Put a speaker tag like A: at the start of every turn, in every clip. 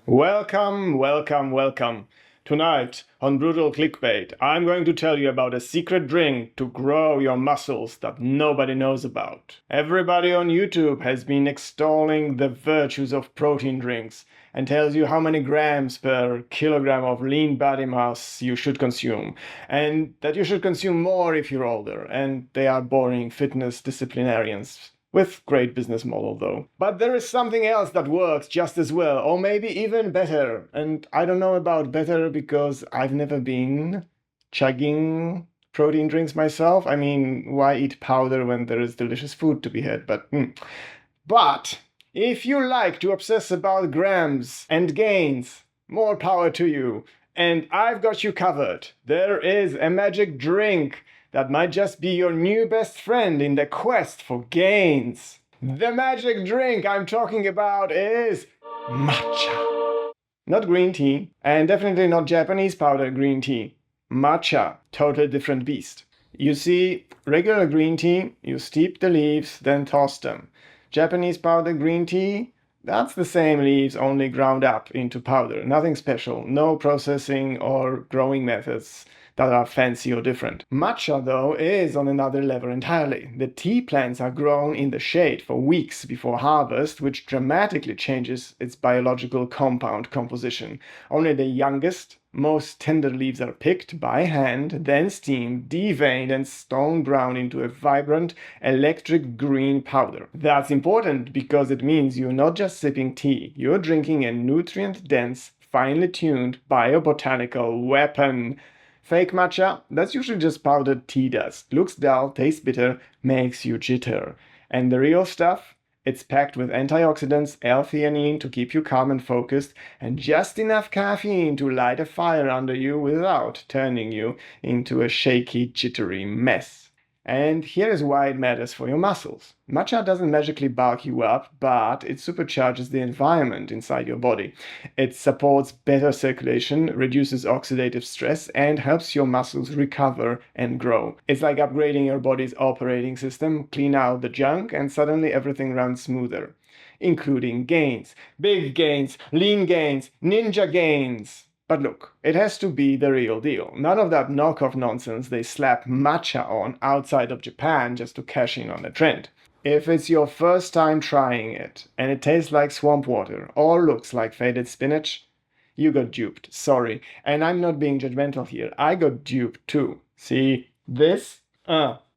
A: Welcome, welcome, welcome. Tonight on Brutal Clickbait, I'm going to tell you about a secret drink to grow your muscles that nobody knows about. Everybody on YouTube has been extolling the virtues of protein drinks and tells you how many grams per kilogram of lean body mass you should consume, and that you should consume more if you're older, and they are boring fitness disciplinarians. With great business model though. But there is something else that works just as well, or maybe even better. And I don't know about better because I've never been chugging protein drinks myself. I mean, why eat powder when there is delicious food to be had? But if you like to obsess about grams and gains, more power to you. And I've got you covered. There is a magic drink that might just be your new best friend in the quest for gains. The magic drink I'm talking about is matcha. Not green tea, and definitely not Japanese powdered green tea. Matcha, totally different beast. You see, regular green tea, you steep the leaves, then toss them. Japanese powdered green tea, that's the same leaves, only ground up into powder. Nothing special, no processing or growing methods that are fancy or different. Matcha, though, is on another level entirely. The tea plants are grown in the shade for weeks before harvest, which dramatically changes its biological compound composition. Only the youngest, most tender leaves are picked by hand, then steamed, deveined, and stone ground into a vibrant electric green powder. That's important because it means you're not just sipping tea, you're drinking a nutrient-dense, finely tuned biobotanical weapon. Fake matcha, that's usually just powdered tea dust. Looks dull, tastes bitter, makes you jitter. And the real stuff? It's packed with antioxidants, L-theanine to keep you calm and focused, and just enough caffeine to light a fire under you without turning you into a shaky, jittery mess. And here is why it matters for your muscles. Matcha doesn't magically bulk you up, but it supercharges the environment inside your body. It supports better circulation, reduces oxidative stress, and helps your muscles recover and grow. It's like upgrading your body's operating system, clean out the junk, and suddenly everything runs smoother. Including gains. Big gains, lean gains, ninja gains. But look, it has to be the real deal. None of that knockoff nonsense they slap matcha on outside of Japan just to cash in on a trend. If it's your first time trying it, and it tastes like swamp water or looks like faded spinach, you got duped. Sorry. And I'm not being judgmental here. I got duped too. See, this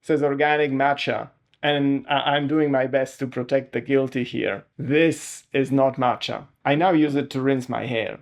A: says organic matcha. And I'm doing my best to protect the guilty here. This is not matcha. I now use it to rinse my hair.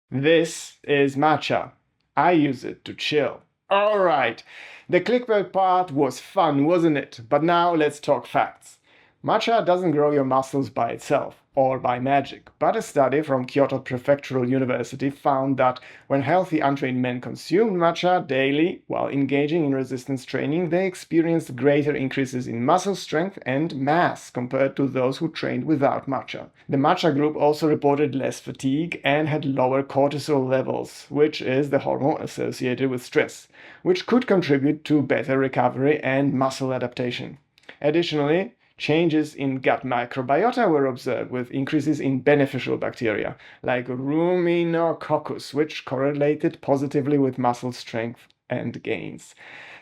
A: This is matcha. I use it to chill. Alright, the clickbait part was fun, wasn't it? But now let's talk facts. Matcha doesn't grow your muscles by itself, or by magic, but a study from Kyoto Prefectural University found that when healthy untrained men consumed matcha daily while engaging in resistance training, they experienced greater increases in muscle strength and mass compared to those who trained without matcha. The matcha group also reported less fatigue and had lower cortisol levels, which is the hormone associated with stress, which could contribute to better recovery and muscle adaptation. Additionally, changes in gut microbiota were observed with increases in beneficial bacteria, like Ruminococcus, which correlated positively with muscle strength and gains.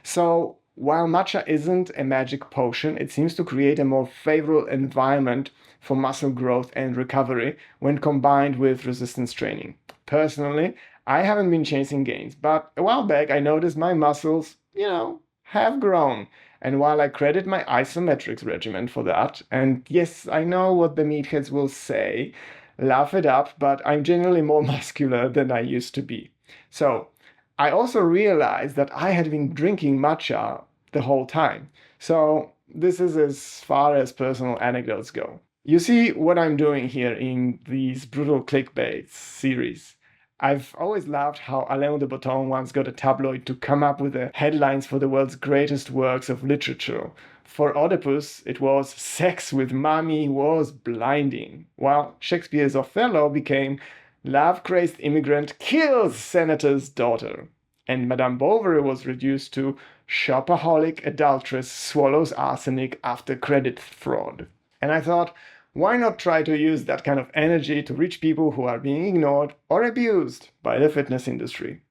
A: So, while matcha isn't a magic potion, it seems to create a more favorable environment for muscle growth and recovery when combined with resistance training. Personally, I haven't been chasing gains, but a while back I noticed my muscles, have grown. And while I credit my isometrics regimen for that, and yes, I know what the meatheads will say, laugh it up, but I'm generally more muscular than I used to be. So, I also realized that I had been drinking matcha the whole time. So, this is as far as personal anecdotes go. You see what I'm doing here in these Brutal Clickbait series. I've always loved how Alain de Botton once got a tabloid to come up with the headlines for the world's greatest works of literature. For Oedipus, it was "Sex with Mommy was blinding," while Shakespeare's Othello became "Love-crazed immigrant kills senator's daughter." And Madame Bovary was reduced to "Shopaholic adulteress swallows arsenic after credit fraud." And I thought, Why not try to use that kind of energy to reach people who are being ignored or abused by the fitness industry?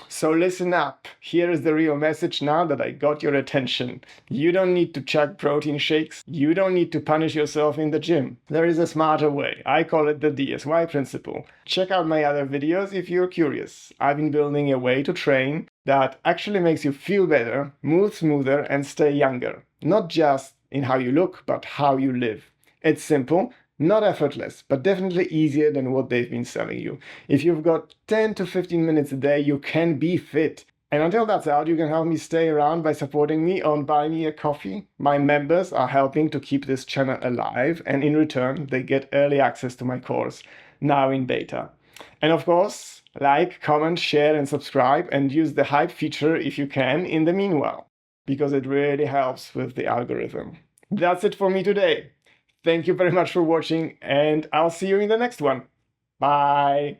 A: So listen up. Here is the real message now that I got your attention. You don't need to chug protein shakes. You don't need to punish yourself in the gym. There is a smarter way. I call it the DSY principle. Check out my other videos if you're curious. I've been building a way to train that actually makes you feel better, move smoother, and stay younger. Not just in how you look, but how you live. It's simple. Not effortless, but definitely easier than what they've been selling you. If you've got 10 to 15 minutes a day, you can be fit. And until that's out, you can help me stay around by supporting me on Buy Me a Coffee. My members are helping to keep this channel alive, and in return, they get early access to my course, now in beta. And of course, like, comment, share, and subscribe, and use the hype feature if you can in the meanwhile, because it really helps with the algorithm. That's it for me today. Thank you very much for watching, and I'll see you in the next one. Bye!